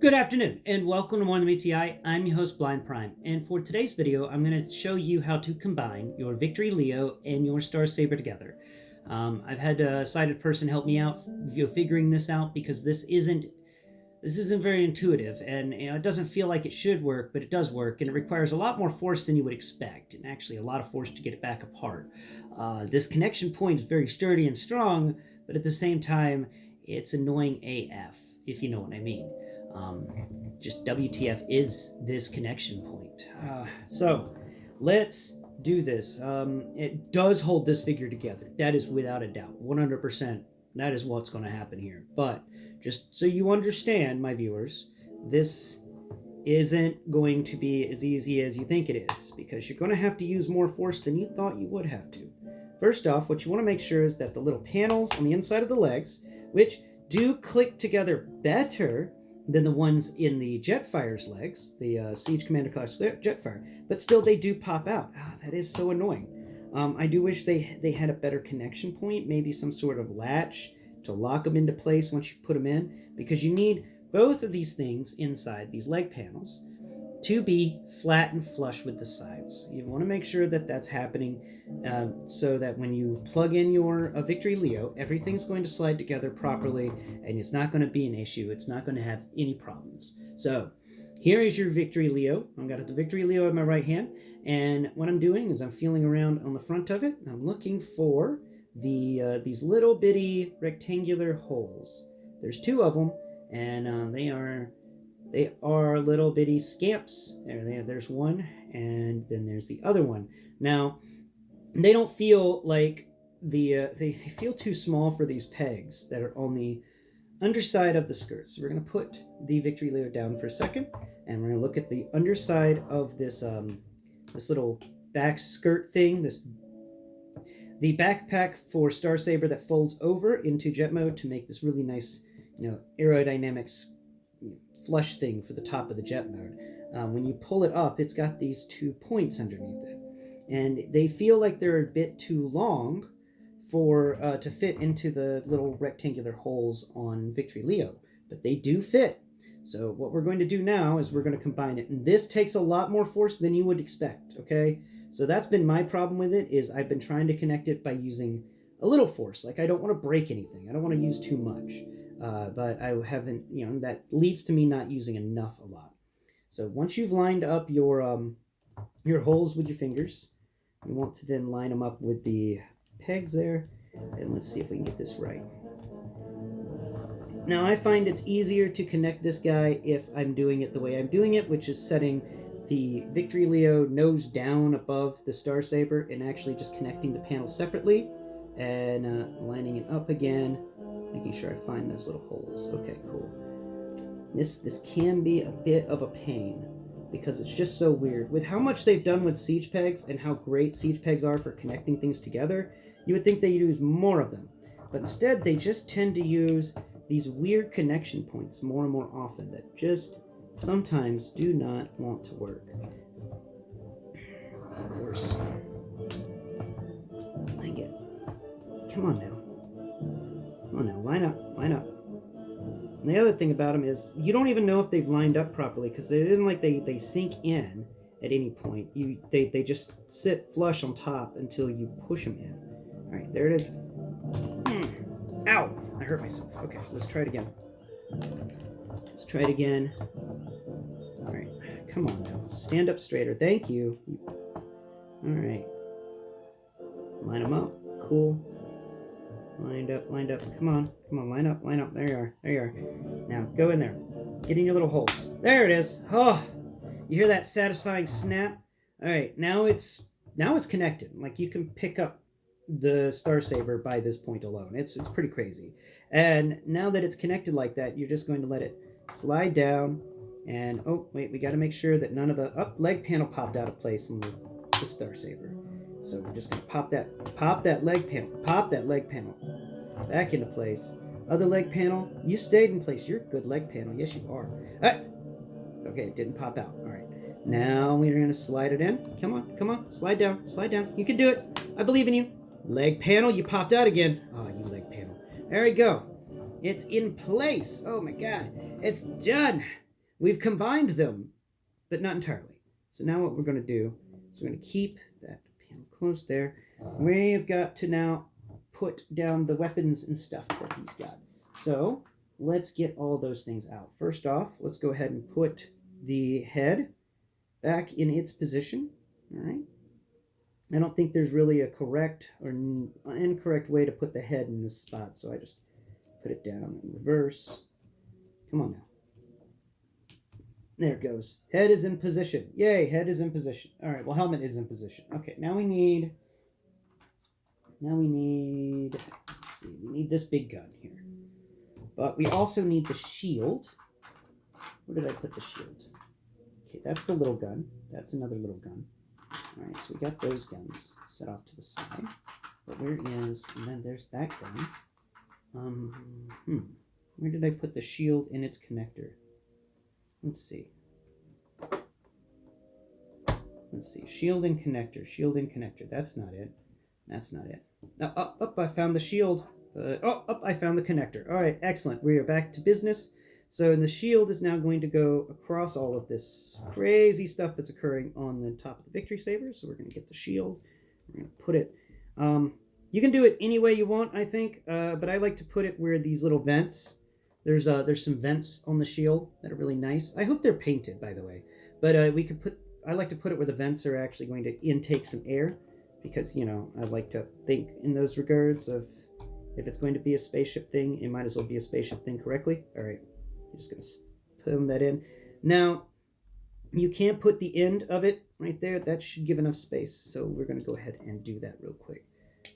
Good afternoon and welcome to M.M.E. I'm your host Blind Prime, and for today's video I'm going to show you how to combine your Victory Leo and your Star Saber together. I've had a sighted person help me out figuring this out because this isn't very intuitive, and it doesn't feel like it should work, but it does work, and it requires a lot more force than you would expect, and actually a lot of force to get it back apart. This connection point is very sturdy and strong, but at the same time it's annoying AF, if you know what I mean. Just WTF is this connection point. So let's do this. It does hold this figure together. That is without a doubt. 100%. That is what's going to happen here. But just so you understand, my viewers, this isn't going to be as easy as you think it is, because you're going to have to use more force than you thought you would have to. First off, what you want to make sure is that the little panels on the inside of the legs, which do click together better than the ones in the Jetfire's legs, the Siege Commander class Jetfire, but still they do pop out. That is so annoying. I do wish they had a better connection point, maybe some sort of latch to lock them into place once you put them in, because you need both of these things inside these leg panels to be flat and flush with the sides. You want to make sure that that's happening so that when you plug in your Victory Leo, everything's going to slide together properly and it's not going to be an issue. It's not going to have any problems. So here is your Victory Leo. I've got the Victory Leo in my right hand, and what I'm doing is I'm feeling around on the front of it. I'm looking for these little bitty rectangular holes. There's two of them, and they are little bitty scamps. There's one, and then there's the other one. Now, they don't feel like they feel too small for these pegs that are on the underside of the skirt. So we're going to put the Victory Leo down for a second, and we're going to look at the underside of this this little back skirt thing, the backpack for Star Saber that folds over into jet mode to make this really nice, aerodynamic flush thing for the top of the jet mode. When you pull it up, it's got these 2 points underneath it, and they feel like they're a bit too long for to fit into the little rectangular holes on Victory Leo, but they do fit. So what we're going to do now is we're going to combine it, and this takes a lot more force than you would expect. Okay, so that's been my problem with it, is I've been trying to connect it by using a little force. Like, I don't want to break anything, I don't want to use too much. But I haven't, that leads to me not using enough a lot. So once you've lined up your holes with your fingers, you want to then line them up with the pegs there, and let's see if we can get this right. Now, I find it's easier to connect this guy if I'm doing it the way I'm doing it, which is setting the Victory Leo nose down above the Star Saber and actually just connecting the panels separately and lining it up again, making sure I find those little holes. Okay, cool. This can be a bit of a pain because it's just so weird. With how much they've done with siege pegs and how great siege pegs are for connecting things together, you would think they'd use more of them. But instead, they just tend to use these weird connection points more and more often that just sometimes do not want to work. Of course. I get it. Come on now. Come on now, line up, line up. And the other thing about them is you don't even know if they've lined up properly, because it isn't like they sink in at any point. They just sit flush on top until you push them in. All right, there it is. Ow! I hurt myself. Okay, let's try it again. Let's try it again. All right, come on now. Stand up straighter. Thank you. All right. Line them up. Cool. Lined up, lined up. Come on, come on, line up, line up. There you are, there you are. Now, go in there. Get in your little holes. There it is. Oh, you hear that satisfying snap? All right, now it's connected. Like, you can pick up the Star Saber by this point alone. It's pretty crazy. And now that it's connected like that, you're just going to let it slide down. And, oh, wait, we got to make sure that none of the leg panel popped out of place on the Star Saber. So we're just going to pop that leg panel back into place. Other leg panel, you stayed in place. You're a good leg panel. Yes, you are. Okay, it didn't pop out. All right. Now we're going to slide it in. Come on, come on. Slide down, slide down. You can do it. I believe in you. Leg panel, you popped out again. Oh, you leg panel. There we go. It's in place. Oh, my God. It's done. We've combined them, but not entirely. So now what we're going to do is we're going to keep that panel closed there. We've got to now put down the weapons and stuff that he's got. So let's get all those things out. First off, let's go ahead and put the head back in its position. All right. I don't think there's really a correct or incorrect way to put the head in this spot, so I just put it down in reverse. Come on now. There it goes. Head is in position. Yay, head is in position. All right, well, helmet is in position. Okay, now we need, let's see, we need this big gun here. But we also need the shield. Where did I put the shield? Okay, that's the little gun. That's another little gun. All right, so we got those guns set off to the side. But where is, and then there's that gun. Where did I put the shield in its connector? Let's see. Shield and connector. That's not it. Now, up, I found the shield. I found the connector. All right, excellent. We are back to business. So the shield is now going to go across all of this crazy stuff that's occurring on the top of the Victory Saber. So we're going to get the shield. We're going to put it. You can do it any way you want, I think, but I like to put it where these little vents. There's some vents on the shield that are really nice. I hope they're painted, by the way. But I like to put it where the vents are actually going to intake some air, because, you know, I like to think in those regards of if it's going to be a spaceship thing, it might as well be a spaceship thing correctly. All right, I'm just going to put that in. Now, you can't put the end of it right there. That should give enough space. So we're going to go ahead and do that real quick.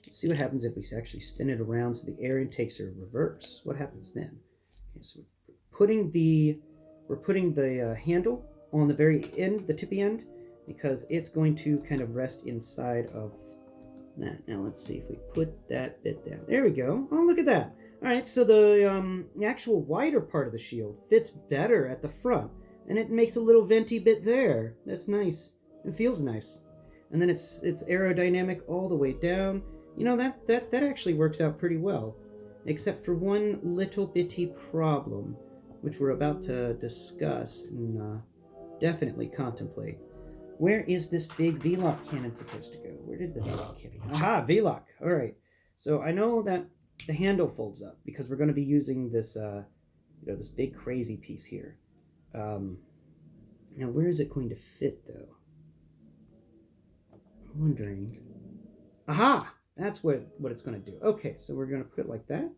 Let's see what happens if we actually spin it around so the air intakes are reverse. What happens then? Okay, so we're putting the handle on the very end, the tippy end, because it's going to kind of rest inside of that. Now let's see if we put that bit down. There we go. Oh, look at that. All right, so the actual wider part of the shield fits better at the front, and it makes a little venti bit there. That's nice. It feels nice. And then it's aerodynamic all the way down. You know, that actually works out pretty well, except for one little bitty problem, which we're about to discuss and definitely contemplate. Where is this big V-lock cannon supposed to go? Where did the V-lock cannon? Aha, V-lock. All right. So I know that the handle folds up because we're going to be using this, this big crazy piece here. Now, where is it going to fit, though? I'm wondering. Aha! That's what it's going to do. Okay, so we're going to put it like that,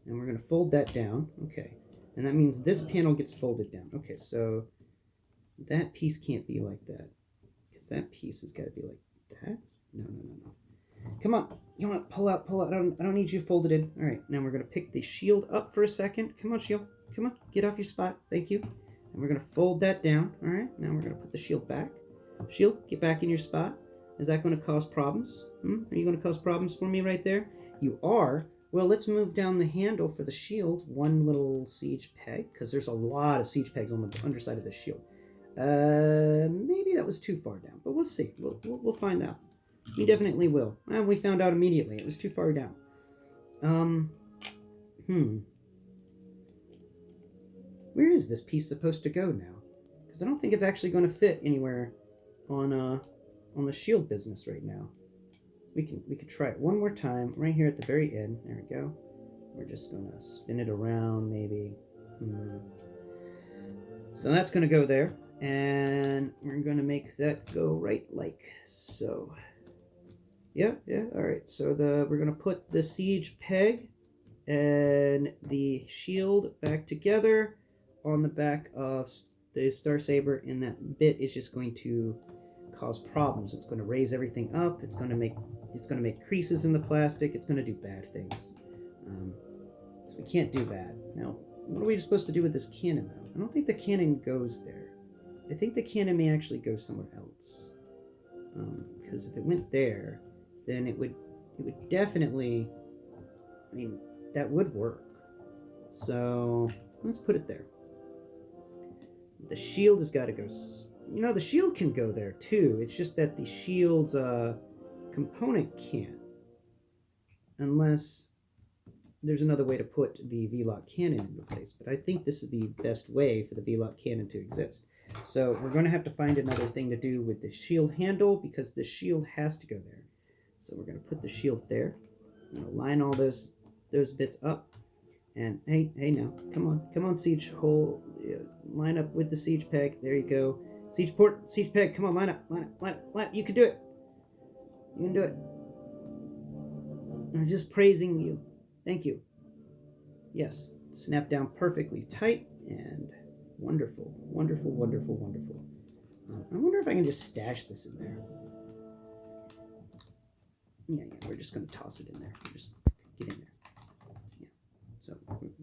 and we're going to fold that down. Okay, and that means this panel gets folded down. Okay, so that piece can't be like that, because that piece has got to be like that. No. Come on, you want to pull out. I don't need you folded in. All right, now we're going to pick the shield up for a second. Come on, shield. Come on, get off your spot. Thank you. And we're going to fold that down. All right, now we're going to put the shield back. Shield, get back in your spot. Is that going to cause problems? Are you going to cause problems for me right there? You are. Well, let's move down the handle for the shield. One little siege peg, because there's a lot of siege pegs on the underside of the shield. Maybe that was too far down, but we'll see. We'll find out. We definitely will. And we found out immediately. It was too far down. Where is this piece supposed to go now? Because I don't think it's actually going to fit anywhere on the shield business right now. We could try it one more time right here at the very end. There we go. We're just going to spin it around maybe. So that's going to go there. And we're going to make that go right like so. Yeah, all right. So we're going to put the siege peg and the shield back together on the back of the Star Saber, and that bit is just going to cause problems. It's going to raise everything up. It's going to make creases in the plastic. It's going to do bad things. So we can't do that. Now, what are we supposed to do with this cannon, though? I don't think the cannon goes there. I think the cannon may actually go somewhere else. Because if it went there, then it would definitely, I mean, that would work. So let's put it there. The shield has got to go. You know, the shield can go there too. It's just that the shield's component can't. Unless there's another way to put the V-lock cannon into place, but I think this is the best way for the V-lock cannon to exist. So we're going to have to find another thing to do with the shield handle, because the shield has to go there. So we're going to put the shield there. I'm going to line all those bits up. And hey now, come on, siege hole, line up with the siege peg. There you go. Siege port, siege peg, come on, line up. You can do it. You can do it. I'm just praising you. Thank you. Yes, snap down perfectly tight and wonderful. I wonder if I can just stash this in there. Yeah, we're just going to toss it in there. Just get in there. Yeah. So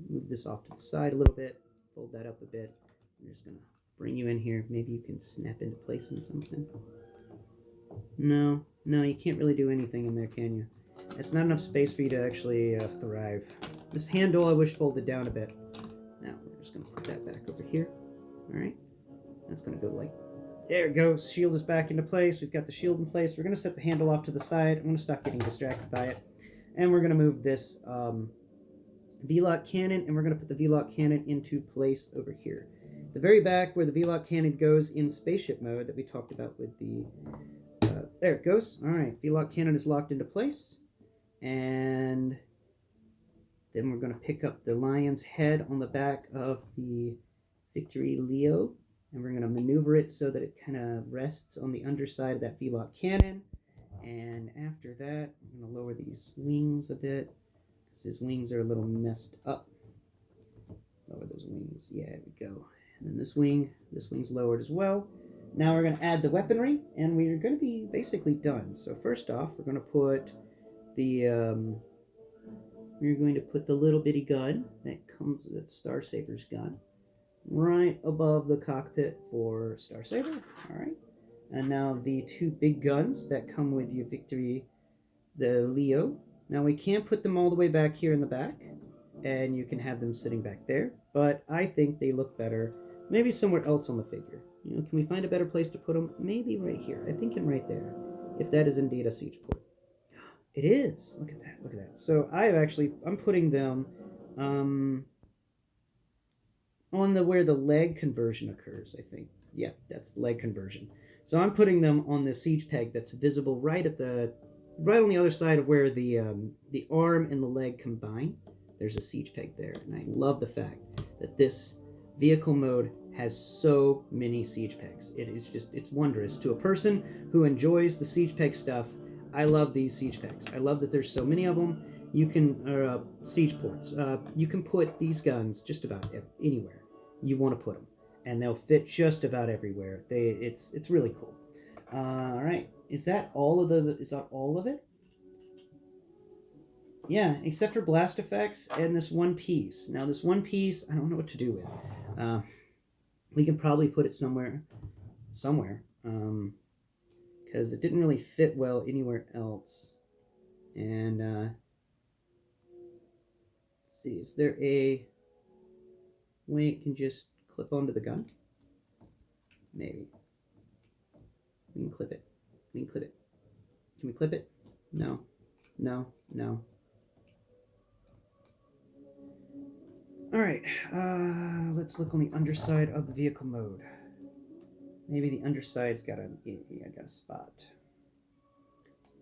move this off to the side a little bit, fold that up a bit. I'm just going to bring you in here. Maybe you can snap into place in something. No, you can't really do anything in there, can you? It's not enough space for you to actually thrive. This handle I wish folded down a bit. Now we're just going to put that back over here. All right, that's going to go like, there it goes. Shield is back into place. We've got the shield in place. We're going to set the handle off to the side. I'm going to stop getting distracted by it. And we're going to move this V-lock cannon, and we're going to put the V-lock cannon into place over here. The very back where the V-lock cannon goes in spaceship mode that we talked about with the... there it goes. All right, V-lock cannon is locked into place. And then we're going to pick up the lion's head on the back of the Victory Leo, and we're going to maneuver it so that it kind of rests on the underside of that V-lock cannon. And after that, I'm going to lower these wings a bit, because his wings are a little messed up. Lower those wings. Yeah, there we go. And then this wing's lowered as well. Now we're going to add the weaponry, and we're going to be basically done. So first off, we're going to put the we're going to put the little bitty gun that Star Saber's gun right above the cockpit for Star Saber. All right, and now the two big guns that come with your Victory, the Leo. Now we can't put them all the way back here in the back, and you can have them sitting back there, but I think they look better maybe somewhere else on the figure. You know, can we find a better place to put them? Maybe right here. I think right there, if that is indeed a siege port. It is. Look at that. So I'm putting them on where the leg conversion occurs, I think. Yeah, that's leg conversion. So I'm putting them on the siege peg that's visible right on the other side of where the arm and the leg combine. There's a siege peg there, and I love the fact that this vehicle mode has so many siege pegs. It's wondrous. To a person who enjoys the siege peg stuff, I love these siege pegs. I love that there's so many of them. You can, siege ports. You can put these guns just about anywhere you want to put them, and they'll fit just about everywhere. It's really cool. All right, is that all of it? Yeah, except for blast effects and this one piece. Now this one piece, I don't know what to do with. We can probably put it somewhere. Because it didn't really fit well anywhere else. And let's see, is there a way it can just clip onto the gun? Maybe. We can clip it. Can we clip it? No. Alright, let's look on the underside of the vehicle mode. Maybe the underside's got a spot.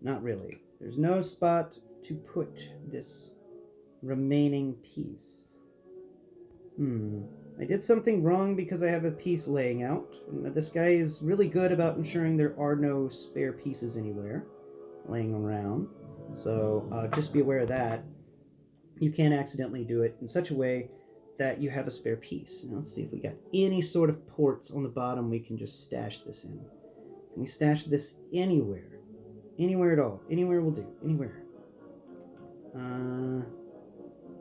Not really. There's no spot to put this remaining piece. I did something wrong because I have a piece laying out. This guy is really good about ensuring there are no spare pieces anywhere laying around. So just be aware of that. You can't accidentally do it in such a way that you have a spare piece. Now let's see if we got any sort of ports on the bottom we can just stash this in. Can we stash this anywhere? Anywhere at all. Anywhere will do. Anywhere.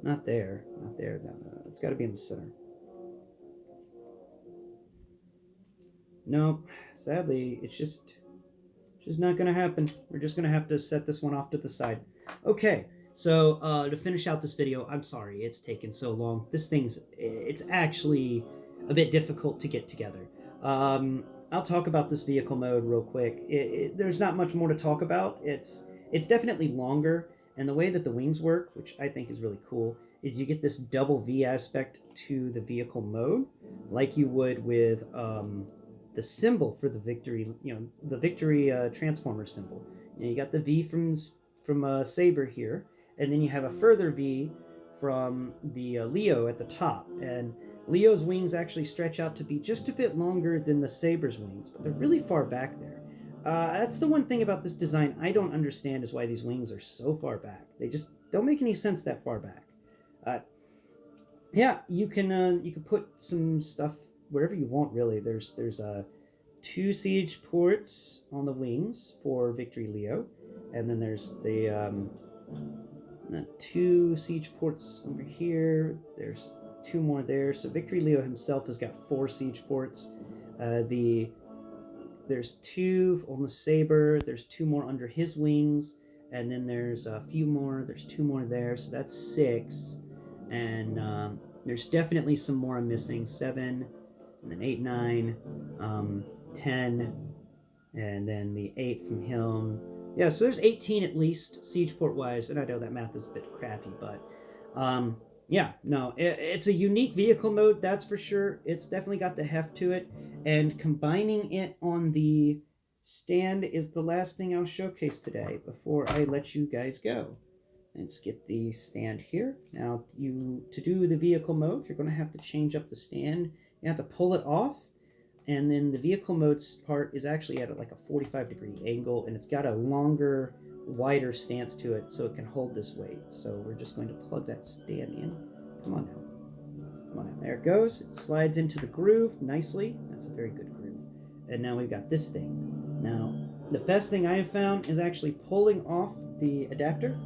Not there. No. It's got to be in the center. Nope. Sadly, it's just not going to happen. We're just going to have to set this one off to the side. Okay. So, to finish out this video, I'm sorry it's taken so long. It's actually a bit difficult to get together. I'll talk about this vehicle mode real quick. There's not much more to talk about. It's definitely longer And the way that the wings work, which I think is really cool, is you get this double V aspect to the vehicle mode, like you would with the symbol for the Victory, the Victory Transformer symbol. You got the V from Saber here, and then you have a further V from the Leo at the top. And Leo's wings actually stretch out to be just a bit longer than the Saber's wings, but they're really far back there. That's the one thing about this design I don't understand, is why these wings are so far back. They just don't make any sense that far back. Yeah, you can put some stuff wherever you want, really. There's 2 siege ports on the wings for Victory Leo, and then there's the 2 siege ports over here. There's 2 more there. So Victory Leo himself has got 4 siege ports. There's 2 on the Saber. There's 2 more under his wings, and then there's a few more. There's 2 more there, so that's 6. And there's definitely some more I'm missing. 7, and then 8, 9, 10, and then the 8 from him. Yeah, so there's 18 at least, siege port wise, and I know that math is a bit crappy, but yeah, no, it's a unique vehicle mode, that's for sure. It's definitely got the heft to it, and combining it on the stand is the last thing I'll showcase today before I let you guys go. Let's get the stand here. Now, to do the vehicle mode, you're going to have to change up the stand. You have to pull it off, and then the vehicle modes part is actually at like a 45-degree angle, and it's got a longer, wider stance to it, so it can hold this weight. So we're just going to plug that stand in. Come on now. Come on now. There it goes. It slides into the groove nicely. That's a very good groove. And now we've got this thing. Now, the best thing I have found is actually pulling off the adapter,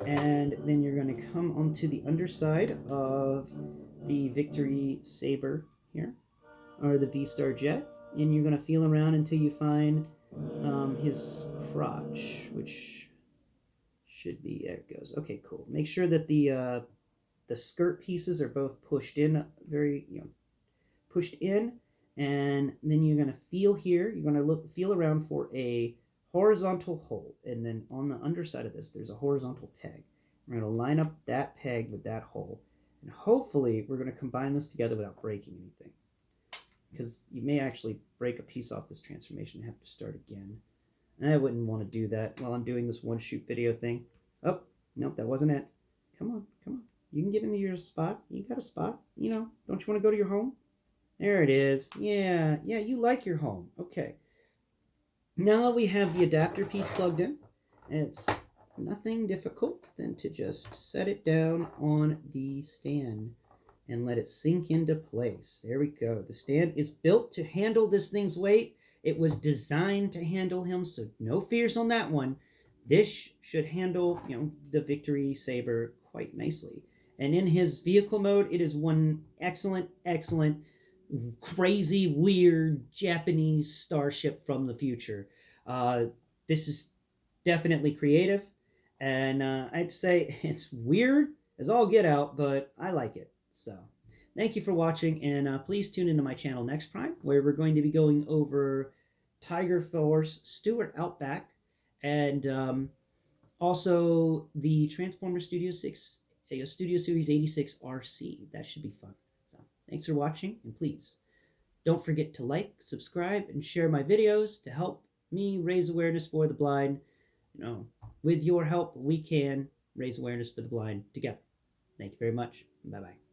and then you're going to come onto the underside of the Victory Saber here, or the V-Star Jet, and you're going to feel around until you find his crotch, which should be, there it goes. Okay, cool. Make sure that the skirt pieces are both pushed in, pushed in, and then you're going to feel here. You're going to feel around for a horizontal hole, and then on the underside of this, there's a horizontal peg. We're going to line up that peg with that hole, and hopefully we're going to combine this together without breaking anything, because you may actually break a piece off this transformation and have to start again. And I wouldn't want to do that while I'm doing this one shoot video thing. Oh, nope, that wasn't it. Come on, come on. You can get into your spot. You got a spot. Don't you want to go to your home? There it is. Yeah, you like your home. Okay. Now we have the adapter piece plugged in. It's nothing difficult than to just set it down on the stand and let it sink into place. There we go. The stand is built to handle this thing's weight. It was designed to handle him, so no fears on that one. This should handle, the Victory Saber quite nicely. And in his vehicle mode, it is one excellent, crazy, weird Japanese starship from the future. This is definitely creative, and I'd say it's weird as all get out, but I like it. So thank you for watching, and please tune into my channel next Prime, where we're going to be going over Tiger Force Stewart Outback, and also the Transformer Studio 6 Studio Series 86 RC. That should be fun. So thanks for watching, and please don't forget to like, subscribe, and share my videos to help me raise awareness for the blind. With your help, we can raise awareness for the blind together. Thank you very much. Bye-bye.